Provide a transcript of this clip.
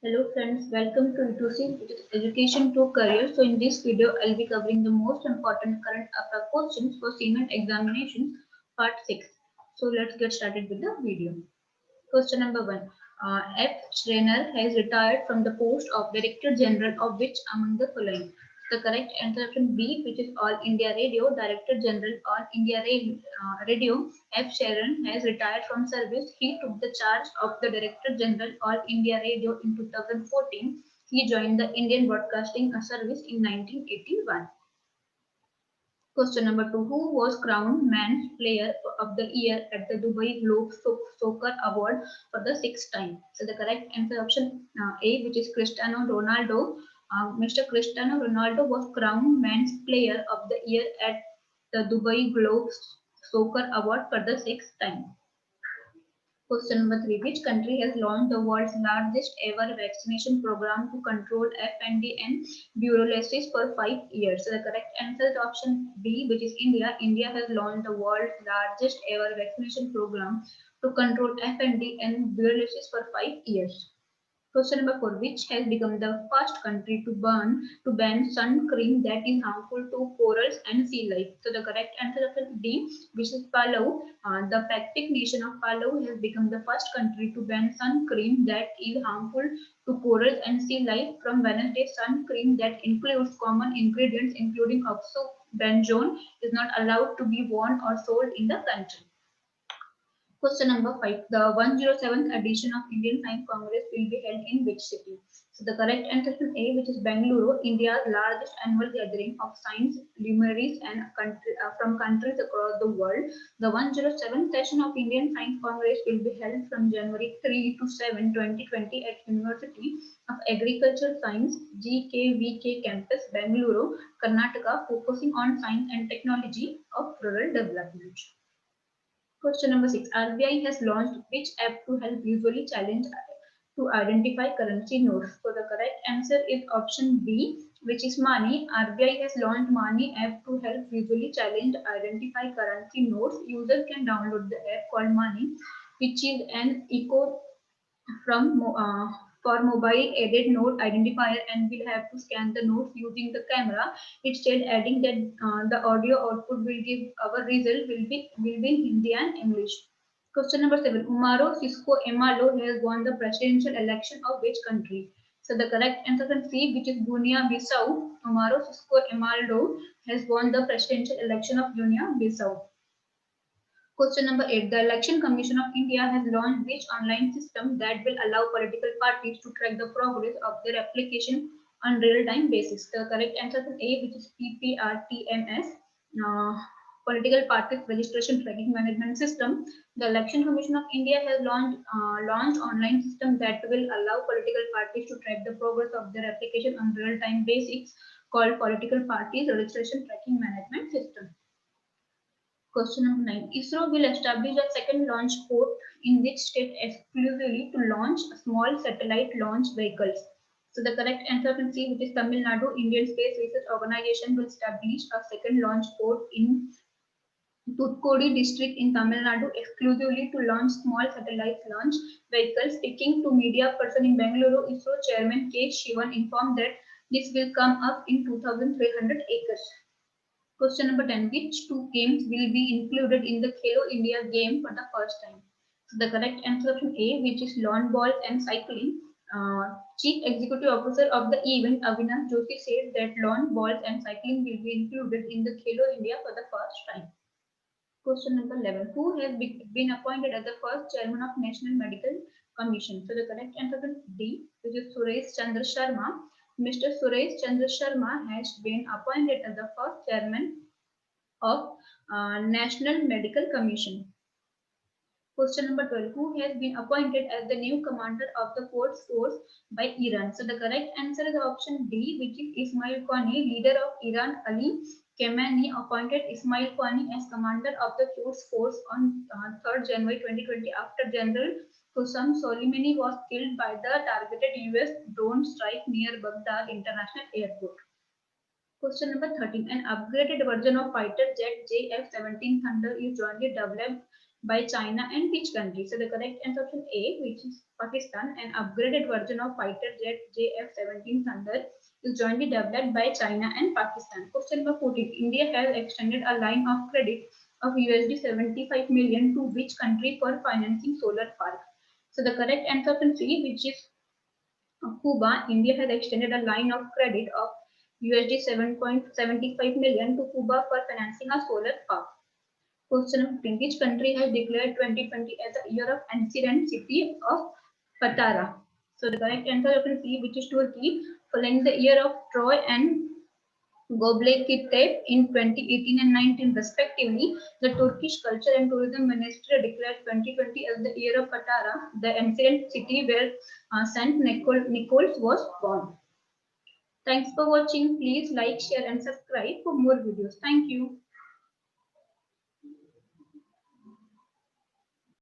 Hello friends, welcome to E2C, which is Education to Career. So in this video, I'll be covering the most important current affair questions for CMET examinations, part 6. So let's get started with the video. Question number 1. F. Schreiner has retired from the post of Director General of which among the following? The correct answer option B, which is All India Radio, Director General All India Radio. F. Sharon has retired from service. He took the charge of the Director General All India Radio in 2014. He joined the Indian Broadcasting Service in 1981. Question number 2. Who was crowned Men's Player of the Year at the Dubai Globe Soccer Award for the sixth time? So the correct answer option A, which is Cristiano Ronaldo. Mr. Cristiano Ronaldo was crowned Men's Player of the Year at the Dubai Globe Soccer Award for the sixth time. Question number 3. Which country has launched the world's largest ever vaccination program to control FND and Burolessis for 5 years? So the correct answer is option B, which is India. India has launched the world's largest ever vaccination program to control FND and Burolessis for 5 years. Question number 4. Which has become the first country to ban sun cream that is harmful to corals and sea life? So the correct answer is D, which is Palau. The Pacific nation of Palau has become the first country to ban sun cream that is harmful to corals and sea life from Wednesday. Sun cream that includes common ingredients including oxybenzone is not allowed to be worn or sold in the country. Question number 5. The 107th edition of Indian Science Congress will be held in which city? So the correct answer is A, which is Bengaluru, India's largest annual gathering of science luminaries and from countries across the world. The 107th session of Indian Science Congress will be held from January 3 to 7, 2020 at University of Agricultural Science, GKVK campus, Bengaluru, Karnataka, focusing on science and technology of rural development. Question number 6. RBI has launched which app to help visually challenge to identify currency notes? So the correct answer is option B, which is Mani. RBI has launched Mani app to help visually challenge identify currency notes. Users can download the app called Mani, which is an eco from for mobile aided note identifier and will have to scan the notes using the camera. Instead, adding that the audio output will give our result will be in Hindi and English. Question number 7. Umaro Sisco Emalo has won the presidential election of which country? So the correct answer is C, which is Guinea-Bissau. Umaro Sisco Emaldo has won the presidential election of Guinea-Bissau. Question number 8. The Election Commission of India has launched which online system that will allow political parties to track the progress of their application on real-time basis? The correct answer is A, which is PPRTMS, Political Parties Registration Tracking Management System. The Election Commission of India has launched online system that will allow political parties to track the progress of their application on real-time basis called Political Parties Registration Tracking Management System. Question number 9. ISRO will establish a second launch port in which state exclusively to launch small satellite launch vehicles? So the correct answer is C, which is Tamil Nadu. Indian Space Research Organization will establish a second launch port in Toothukudi district in Tamil Nadu exclusively to launch small satellite launch vehicles. Speaking to media person in Bengaluru, ISRO chairman K. Shivan informed that this will come up in 2,300 acres. Question number 10. Which two games will be included in the Khelo India game for the first time? So the correct answer option A, which is lawn ball and cycling. Chief Executive Officer of the event, Avinash Joshi, said that lawn balls and cycling will be included in the Khelo India for the first time. Question number 11. Who has been appointed as the first chairman of National Medical Commission? So the correct answer is D, which is Suresh Chandra Sharma. Mr. Suresh Chandra Sharma has been appointed as the first chairman of National Medical Commission. Question number 12. Who has been appointed as the new commander of the Quds Force by Iran? So the correct answer is option D, which is Ismail Qani. Leader of Iran, Ali Khamenei, appointed Ismail Qani as commander of the Quds Force on 3rd January 2020 after General Qasem Soleimani was killed by the targeted US drone strike near Baghdad International Airport. Question number 13. An upgraded version of fighter jet JF-17 Thunder is jointly developed by China and which country? So the correct answer option A, which is Pakistan. An upgraded version of fighter jet JF-17 Thunder is jointly developed by China and Pakistan. Question number 14. India has extended a line of credit of USD 75 million to which country for financing solar park? So the correct answer option C, which is Cuba. India has extended a line of credit of USD 7.75 million to Cuba for financing a solar park. Question number 15. Which country has declared 2020 as the year of ancient city of Patara? So the correct answer option C, which is Turkey, following the year of Troy and Göbekli Tepe in 2018 and 19 respectively. The Turkish Culture and Tourism Ministry declared 2020 as the year of Patara, the ancient city where Saint Nicholas was born. Thanks for watching. Please like, share and subscribe for more videos. Thank you.